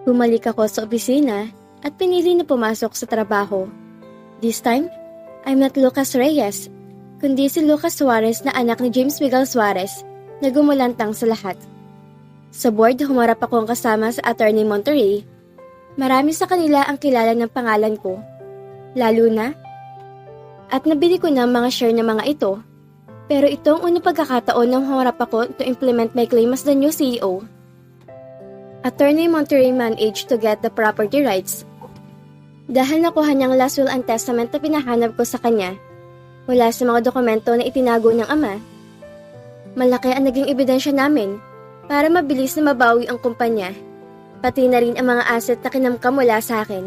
Bumalik ako sa opisina at pinili na pumasok sa trabaho. This time, I'm not Lucas Reyes, kundi si Lucas Suarez na anak ni James Miguel Suarez na gumulantang sa lahat. Sa board, humarap akong kasama sa Attorney Monterrey. Marami sa kanila ang kilala ng pangalan ko, lalo na. At nabili ko na mga share ng mga ito, pero ito ang unang pagkakataon nang humarap ako to implement my claim as the new CEO. Attorney Monterrey managed to get the property rights. Dahil nakuha niyang last will and testament na pinahanap ko sa kanya, wala sa mga dokumento na itinago ng ama. Malaki ang naging ebidensya namin para mabilis na mabawi ang kumpanya, pati na rin ang mga asset na kinamkam mula sa akin.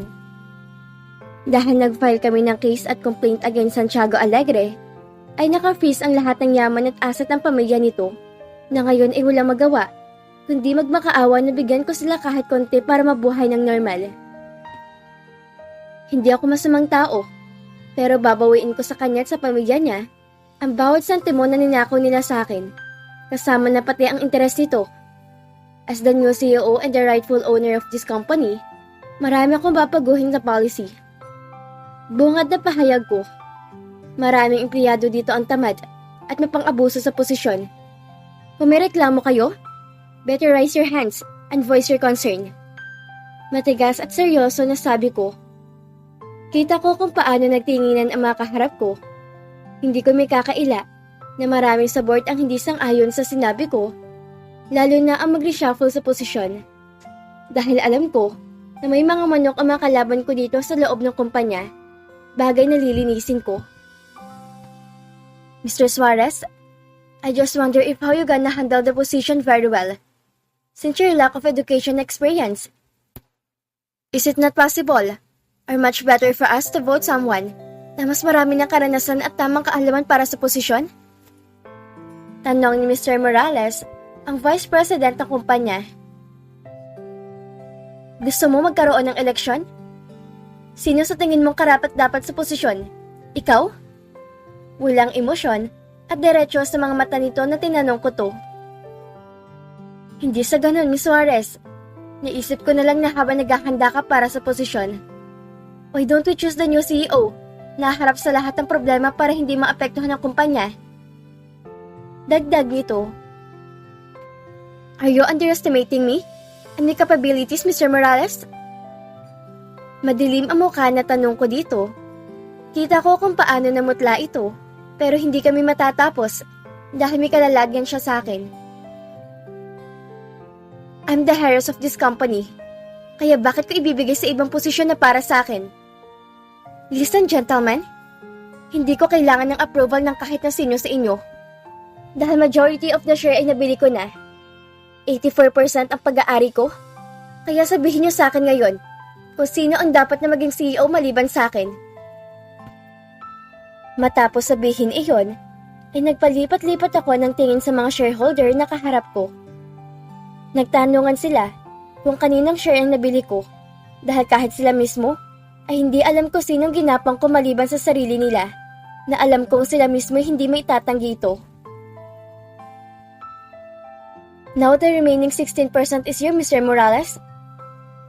Dahil nag-file kami ng case at complaint against Santiago Alegre, ay naka-freeze ang lahat ng yaman at asset ng pamilya nito na ngayon ay walang magawa, kundi magmakaawa na bigyan ko sila kahit konti para mabuhay ng normal. Hindi ako masamang tao, pero babawiin ko sa kanya at sa pamilya niya ang bawat sentimo na ninakaw nila sa akin, kasama na pati ang interes nito. As the new CEO and the rightful owner of this company, marami akong babaguhin sa policy. Bungad na pahayag ko, maraming empleyado dito ang tamad at mapang-abuso sa posisyon. Kung may reklamo kayo, better raise your hands and voice your concern. Matigas at seryoso na sabi ko. Kita ko kung paano nagtinginan ang mga kaharap ko. Hindi ko may kakaila na marami sa board ang hindi sang-ayon sa sinabi ko, lalo na ang mag-reshuffle sa posisyon. Dahil alam ko na may mga manok ang mga kalaban ko dito sa loob ng kumpanya, bagay na lilinisin ko. Mr. Suarez, I just wonder if how you gonna handle the position very well, since your lack of education experience. Is it not possible, or much better for us to vote someone na mas marami ng karanasan at tamang kaalaman para sa posisyon? Tanong ni Mr. Morales, ang Vice President ng kumpanya. Gusto mo magkaroon ng eleksyon? Sino sa tingin mong karapat-dapat sa posisyon? Ikaw? Walang emosyon at diretso sa mga mata nito na tinanong ko to. Hindi sa ganun, Ms. Suarez. Naisip ko na lang na habang naghahanda ka para sa posisyon, why don't we choose the new CEO na harap sa lahat ng problema para hindi maapektuhan ang kumpanya? Dagdag nito, are you underestimating me and my capabilities, Mr. Morales? Madilim ang mukha na tanong ko dito. Kita ko kung paano namutla ito, pero hindi kami matatapos dahil may kalalagyan siya sa akin. I'm the heiress of this company, kaya bakit ko ibibigay sa ibang posisyon na para sa akin? Listen, gentlemen, hindi ko kailangan ng approval ng kahit na sino sa inyo. Dahil majority of the share ay nabili ko na. 84% ang pag-aari ko. Kaya sabihin niyo sa akin ngayon kung sino ang dapat na maging CEO maliban sa akin. Matapos sabihin iyon, ay nagpalipat-lipat ako ng tingin sa mga shareholder na kaharap ko. Nagtanungan sila kung kaninang share ang nabili ko dahil kahit sila mismo ay hindi alam ko sinong ginapang ko maliban sa sarili nila na alam kong sila mismo hindi may itatanggi ito. Now the remaining 16% is you, Mr. Morales.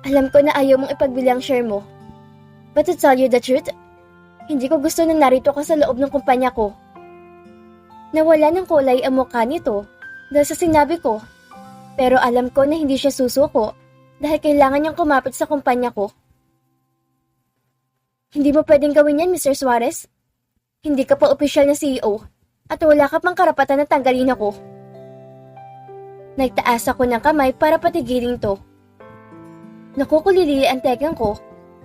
Alam ko na ayaw mong ipagbili ang share mo. But to tell you the truth, hindi ko gusto na narito ka sa loob ng kumpanya ko. Nawala ng kulay ang mukha nito dahil sa sinabi ko. Pero alam ko na hindi siya susuko dahil kailangan niyang kumapit sa kumpanya ko. Hindi mo pwedeng gawin yan, Mr. Suarez. Hindi ka pa opisyal na CEO at wala ka pang karapatan na tanggalin ako. Nagtaas ako ng kamay para patigilin to. Nakukulili ang tegang ko,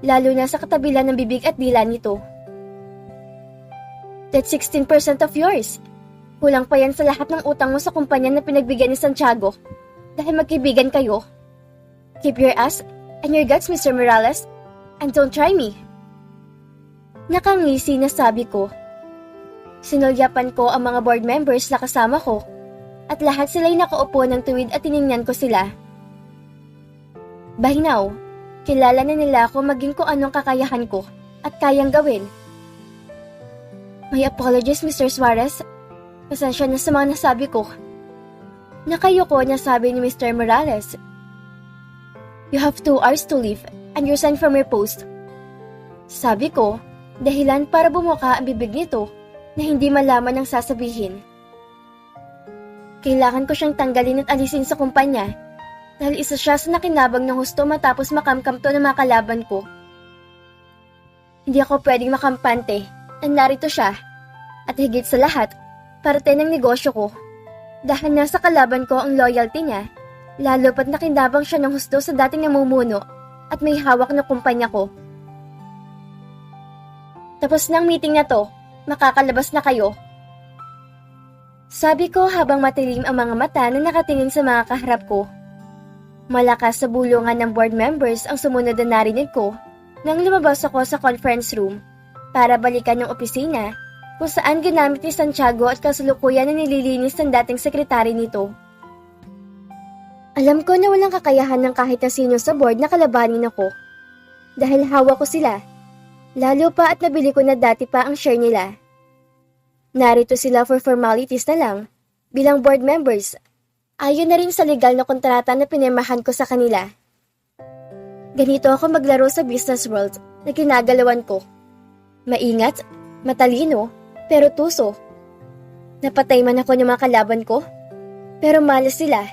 lalo na sa katabilan ng bibig at dila nito. That's 16% of yours. Kulang pa yan sa lahat ng utang mo sa kumpanya na pinagbigyan ni Santiago dahil magkaibigan kayo. Keep your ass and your guts, Mr. Morales, and don't try me. Nakangisi na sabi ko. Sinulyapan ko ang mga board members na kasama ko at lahat sila'y nakaupo ng tuwid at tiningnan ko sila. By now, kilala na nila ako maging kung anong kakayahan ko at kayang gawin. My apologies, Mr. Suarez. Pasensya na sa mga nasabi ko. Nakayuko na sabi ni Mr. Morales. You have 2 hours to leave and resign from your post. Sabi ko, dahilan para bumuka ang bibig nito na hindi malaman ang sasabihin. Kailangan ko siyang tanggalin at alisin sa kumpanya dahil isa siya sa nakinabang ng husto matapos makamkamto ng mga kalaban ko. Hindi ako pwedeng makampante na narito siya at higit sa lahat, parte ng negosyo ko. Dahil nasa kalaban ko ang loyalty niya, lalo pat nakinabang siya ng husto sa dating namumuno at may hawak na kumpanya ko. Tapos ng meeting na to, makakalabas na kayo. Sabi ko habang matilim ang mga mata na nakatingin sa mga kaharap ko. Malakas sa bulungan ng board members ang sumunod na narinig ko nang lumabas ako sa conference room para balikan yung opisina kung saan ginamit ni Santiago at kasalukuyan na nililinis ng dating sekretary nito. Alam ko na walang kakayahan ng kahit na sino sa board na kalabanin ako. Dahil hawak ko sila, lalo pa at nabili ko na dati pa ang share nila. Narito sila for formalities na lang, bilang board members. Ayon na rin sa legal na kontrata na pinirmahan ko sa kanila. Ganito ako maglaro sa business world na ginagalawan ko. Maingat, matalino, pero tuso. Napatay man ako ng mga kalaban ko, pero malas sila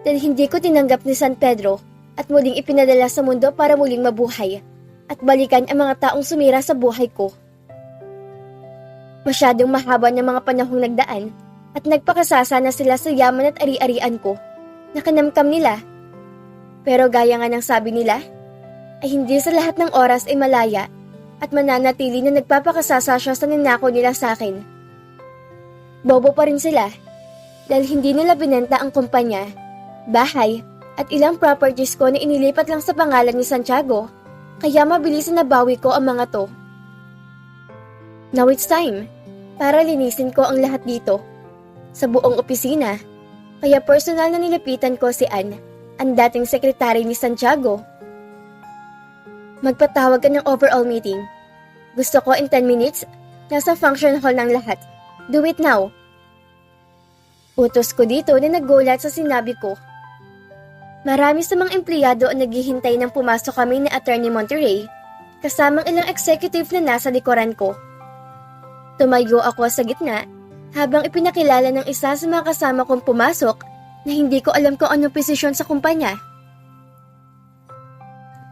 dahil hindi ko tinanggap ni San Pedro at muling ipinadala sa mundo para muling mabuhay at balikan ang mga taong sumira sa buhay ko. Masyadong mahaba ng mga panahong nagdaan at nagpakasasa na sila sa yaman at ari-arian ko. Nakanamkam nila. Pero gaya nga ng sabi nila, ay hindi sa lahat ng oras ay malaya at mananatili na nagpapakasasa siya sa ninako nila sa akin. Bobo pa rin sila dahil hindi nila binenta ang kumpanya, bahay at ilang properties ko na inilipat lang sa pangalan ni Santiago kaya mabilis na nabawi ko ang mga to. Now it's time para linisin ko ang lahat dito sa buong opisina, kaya personal na nilapitan ko si Ann, ang dating sekretary ni Santiago. Magpatawag ka ng overall meeting. Gusto ko in 10 minutes, nasa function hall ng lahat. Do it now. Utos ko dito na naggulat sa sinabi ko. Marami sa mga empleyado ang naghihintay nang pumasok kami ni Attorney Monterrey, kasamang ilang executive na nasa likuran ko. Tumayo ako sa gitna habang ipinakilala ng isa sa mga kasama kong pumasok na hindi ko alam kung anong posisyon sa kumpanya.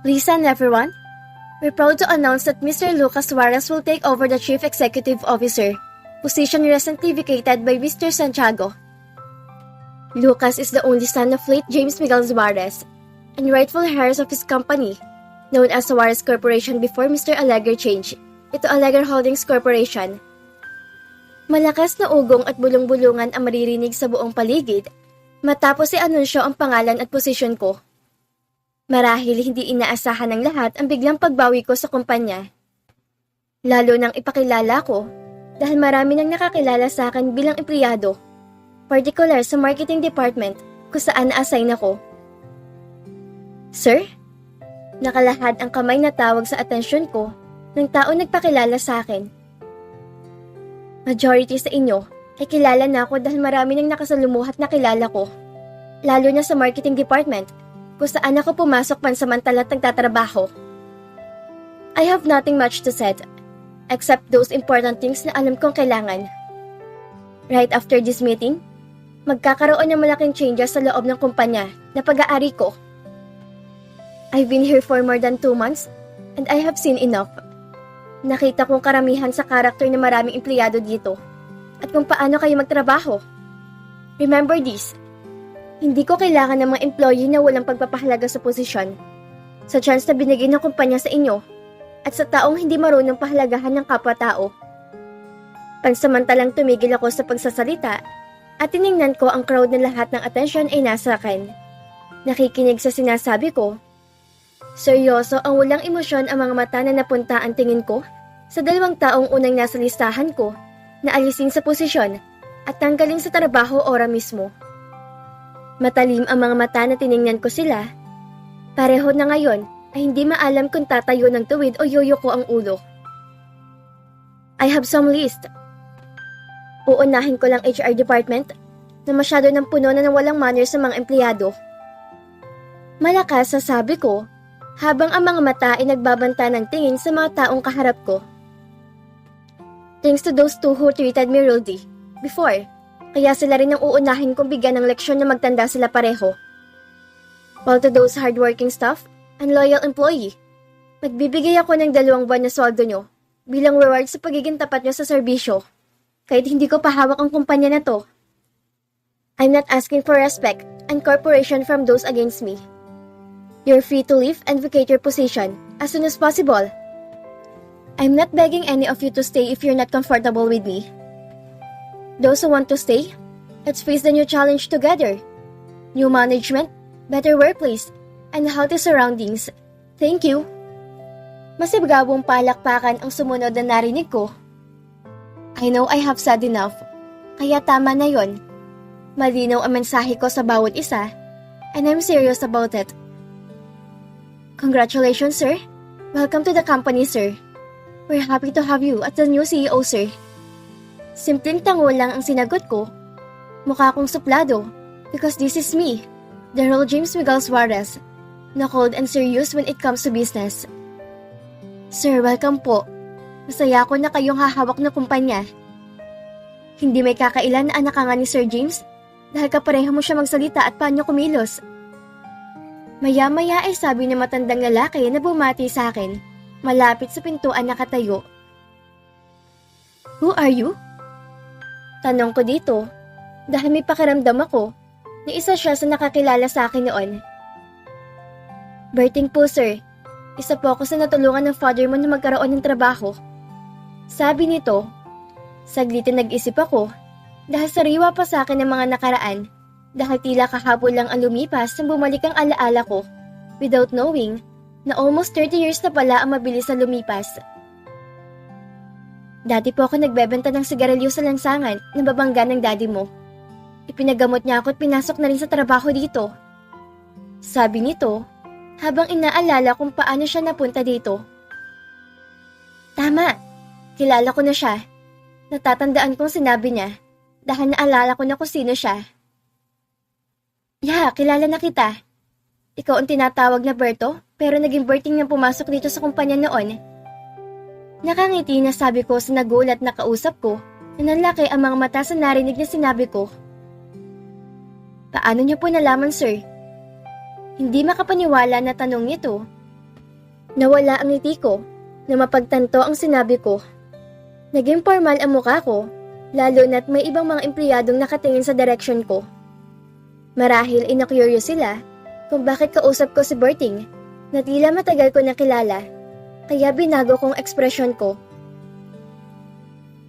Listen everyone, we're proud to announce that Mr. Lucas Suarez will take over the Chief Executive Officer, position recently vacated by Mr. Santiago. Lucas is the only son of late James Miguel Suarez and rightful heirs of his company, known as Suarez Corporation before Mr. Alegre changed ito Alegre Holdings Corporation. Malakas na ugong at bulong-bulungan ang maririnig sa buong paligid matapos i-anunsyo ang pangalan at posisyon ko. Marahil hindi inaasahan ng lahat ang biglang pagbawi ko sa kumpanya. Lalo nang ipakilala ko dahil marami nang nakakilala sa akin bilang empleyado, particular sa marketing department kung saan na-assign ako. Sir? Nakalahad ang kamay na tawag sa atensyon ko ng tao nagpakilala sa akin. Majority sa inyo ay kilala na ako dahil marami nang nakasalumuhat na kilala ko, lalo na sa marketing department kung saan ako pumasok pansamantala at nagtatrabaho. I have nothing much to say, except those important things na alam kong kailangan. Right after this meeting, magkakaroon ng malaking changes sa loob ng kumpanya na pag-aari ko. I've been here for more than 2 months and I have seen enough. Nakita kong karamihan sa karakter ng maraming empleyado dito at kung paano kayo magtrabaho. Remember this, hindi ko kailangan ng mga employee na walang pagpapahalaga sa posisyon, sa chance na binigay ng kumpanya sa inyo, at sa taong hindi marunong pahalagahan ng kapwa-tao. Pansamantalang tumigil ako sa pagsasalita at tiningnan ko ang crowd na lahat ng atensyon ay nasa akin. Nakikinig sa sinasabi ko. Seryoso ang walang emosyon ang mga mata na napunta ang tingin ko sa 2 taong unang nasa listahan ko na alisin sa posisyon at tanggalin sa trabaho ora mismo. Matalim ang mga mata na tiningnan ko sila. Pareho na ngayon ay hindi maalam kung tatayo ng tuwid o yoyoko ang ulo. I have some list. Uunahin ko lang HR department na masyado ng puno na walang manners sa mga empleyado. Malakas sa sabi ko, habang ang mga mata ay nagbabanta ng tingin sa mga taong kaharap ko. Thanks to those two who treated me rudely before, kaya sila rin ang uunahin kong bigyan ng leksyon na magtanda sila pareho. While to those hardworking staff and loyal employee, magbibigay ako ng 2 buwan na sweldo nyo bilang reward sa pagiging tapat nyo sa serbisyo, kahit hindi ko pahawak ang kumpanya na to. I'm not asking for respect and cooperation from those against me. You're free to leave and vacate your position as soon as possible. I'm not begging any of you to stay if you're not comfortable with me. Those who want to stay, let's face the new challenge together. New management, better workplace, and healthy surroundings. Thank you. Masibgabong palakpakan ang sumunod na narinig ko. I know I have said enough, kaya tama na yon. Malinaw ang mensahe ko sa bawat isa, and I'm serious about it. Congratulations, sir. Welcome to the company, sir. We're happy to have you as the new CEO, sir. Simpleng tango lang ang sinagot ko. Mukha kong suplado, because this is me, the real James Miguel Suarez, na cold and serious when it comes to business. Sir, welcome po. Masaya ako na kayong hahawak na kumpanya. Hindi may kakailan na anak ka nga ni Sir James dahil kapareho mo siya magsalita at paano kumilos. Maya-maya ay sabi ng matandang lalaki na bumati sa akin, malapit sa pintuan nakatayo. Who are you? Tanong ko dito, dahil may pakiramdam ako na isa siya sa nakakilala sa akin noon. Berting po, sir. Isa po ako sa natulungan ng father mo na magkaroon ng trabaho. Sabi nito, saglitin nag-isip ako dahil sariwa pa sa akin ng mga nakaraan. Dahil tila kahapon lang ang lumipas nang bumalik ang alaala ko, without knowing na almost 30 years na pala ang mabilis na lumipas. Dati po ako nagbebenta ng sigarilyo sa lansangan na babangga ng daddy mo. Ipinagamot niya ako at pinasok na rin sa trabaho dito. Sabi nito, habang inaalala kung paano siya napunta dito. Tama, kilala ko na siya. Natatandaan kong sinabi niya dahil naalala ko na kung sino siya. Yeah, kilala na kita. Ikaw ang tinatawag na Berto, pero naging Berting nang pumasok dito sa kumpanya noon. Nakangiti na sabi ko sa nagulat na kausap ko na nanlaki ang mga mata sa narinig na sinabi ko. Paano niyo po nalaman, sir? Hindi makapaniwala na tanong nito. Nawala ang ngiti ko na mapagtanto ang sinabi ko. Naging formal ang mukha ko, lalo na't may ibang mga empleyadong nakatingin sa direksyon ko. Marahil ina-curious sila kung bakit kausap ko si Berting na tila matagal ko nakilala, kaya binago kong ekspresyon ko.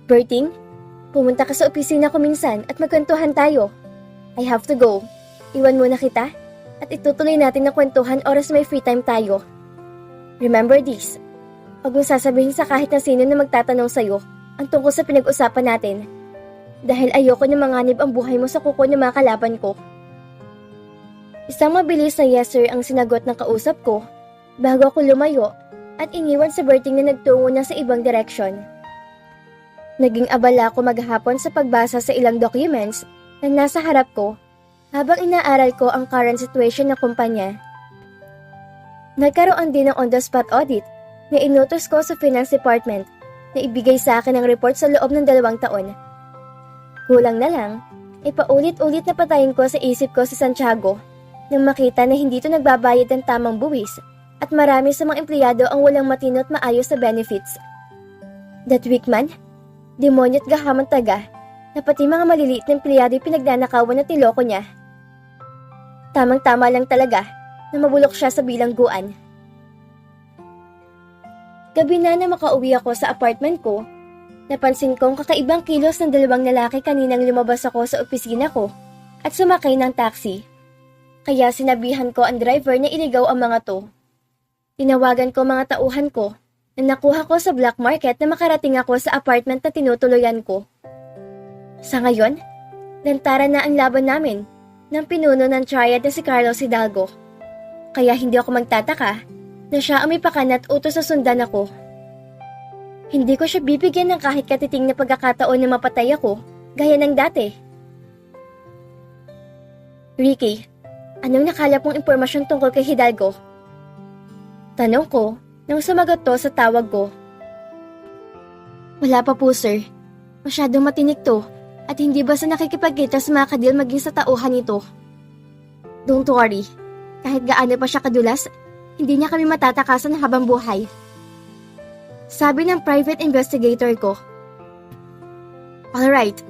Berting, pumunta ka sa opisina ko minsan at magkwentuhan tayo. I have to go. Iwan muna kita at itutuloy natin na kwentuhan oras may free time tayo. Remember this. Huwag mong sasabihin sa kahit na sino na magtatanong sa'yo ang tungkol sa pinag-usapan natin. Dahil ayoko na manganib ang buhay mo sa kuko ng mga kalaban ko. Isang mabilis na yes sir ang sinagot ng kausap ko bago ako lumayo at iniwan si Berting na nagtungo na sa ibang direksyon. Naging abala ako maghapon sa pagbasa sa ilang documents na nasa harap ko habang inaaral ko ang current situation ng kumpanya. Nagkaroon din ng on-the-spot audit na inutos ko sa Finance Department na ibigay sa akin ang report sa loob ng 2 taon. Kulang na lang, ipaulit-ulit na patayin ko sa isip ko si Santiago nang makita na hindi ito nagbabayad ng tamang buwis at marami sa mga empleyado ang walang matino at maayos na benefits. That weak man, demonyo at gahamang taga, na pati mga maliliit na empleyado ay pinagnanakawan at niloko niya. Tamang-tama lang talaga na mabulok siya sa bilangguan. Gabi na makauwi ako sa apartment ko, napansin kong kakaibang kilos ng 2 lalaki kaninang lumabas ako sa opisina ko at sumakay ng taxi. Kaya sinabihan ko ang driver na iligaw ang mga to. Tinawagan ko mga tauhan ko na nakuha ko sa black market na makarating ako sa apartment na tinutuloyan ko. Sa ngayon, lantara na ang laban namin ng pinuno ng triad na si Carlos Hidalgo. Kaya hindi ako magtataka na siya ang may pakana at utos sa sundan ako. Hindi ko siya bibigyan ng kahit katiting na pagkakataon na mapatay ako, gaya ng dati. Ricky, Anong nakalap mong impormasyon tungkol kay Hidalgo? Tanong ko nang sumagot to sa tawag ko. Wala pa po, sir. Masyadong matinik to at hindi basta nakikipagkita sa mga kadil maging sa tauhan nito. Don't worry. Kahit gaano pa siya kadulas, hindi niya kami matatakasan habang buhay. Sabi ng private investigator ko. Alright,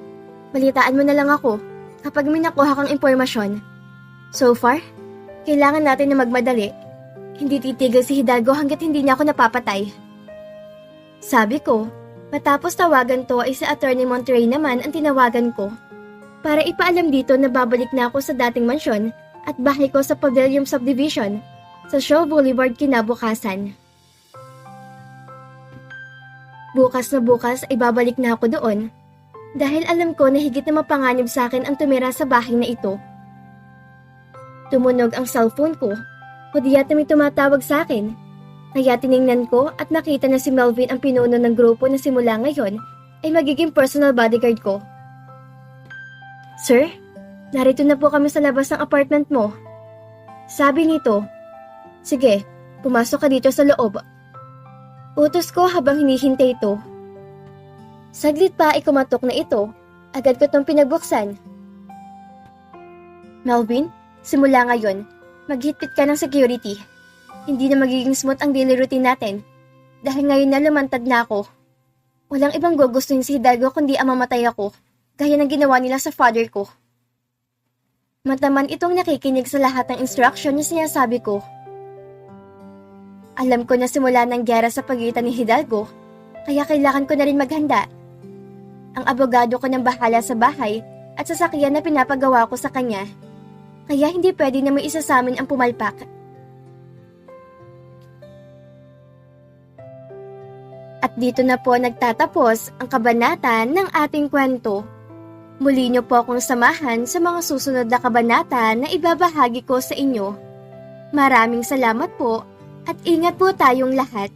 balitaan mo na lang ako kapag may nakuha kang impormasyon. So far, kailangan natin na magmadali. Hindi titigil si Hidalgo hanggat hindi niya ako napapatay. Sabi ko, matapos tawagan to ay si Attorney Monterrey naman ang tinawagan ko para ipaalam dito na babalik na ako sa dating mansyon at bahay ko sa Pavilion Subdivision sa Shaw Boulevard kinabukasan. Bukas na bukas ay babalik na ako doon dahil alam ko na higit na mapanganib sa akin ang tumira sa bahay na ito. Tumunog ang cellphone ko o diya't na may tumatawag sa akin. Kaya tiningnan ko at nakita na si Melvin ang pinuno ng grupo na simula ngayon ay magiging personal bodyguard ko. Sir, narito na po kami sa labas ng apartment mo. Sabi nito, sige, pumasok ka dito sa loob. Utos ko habang hinihintay ito. Saglit pa ay kumatok na ito, agad ko itong pinagbuksan. Melvin, simula ngayon, maghitpit ka ng security. Hindi na magiging smooth ang daily routine natin. Dahil ngayon na lumantad na ako. Walang ibang gugustuhin si Hidalgo kundi ang mamatay ako, gaya ng ginawa nila sa father ko. Mataman itong nakikinig sa lahat ng instruction na sinasabi ko. Alam ko na simula ng gyera sa pagitan ni Hidalgo, kaya kailangan ko na rin maghanda. Ang abogado ko nang bahala sa bahay at sasakyan na pinapagawa ko sa kanya. Kaya hindi pwede na may isa sa amin ang pumalpak. At dito na po nagtatapos ang kabanata ng ating kwento. Muli niyo po akong samahan sa mga susunod na kabanata na ibabahagi ko sa inyo. Maraming salamat po at ingat po tayong lahat.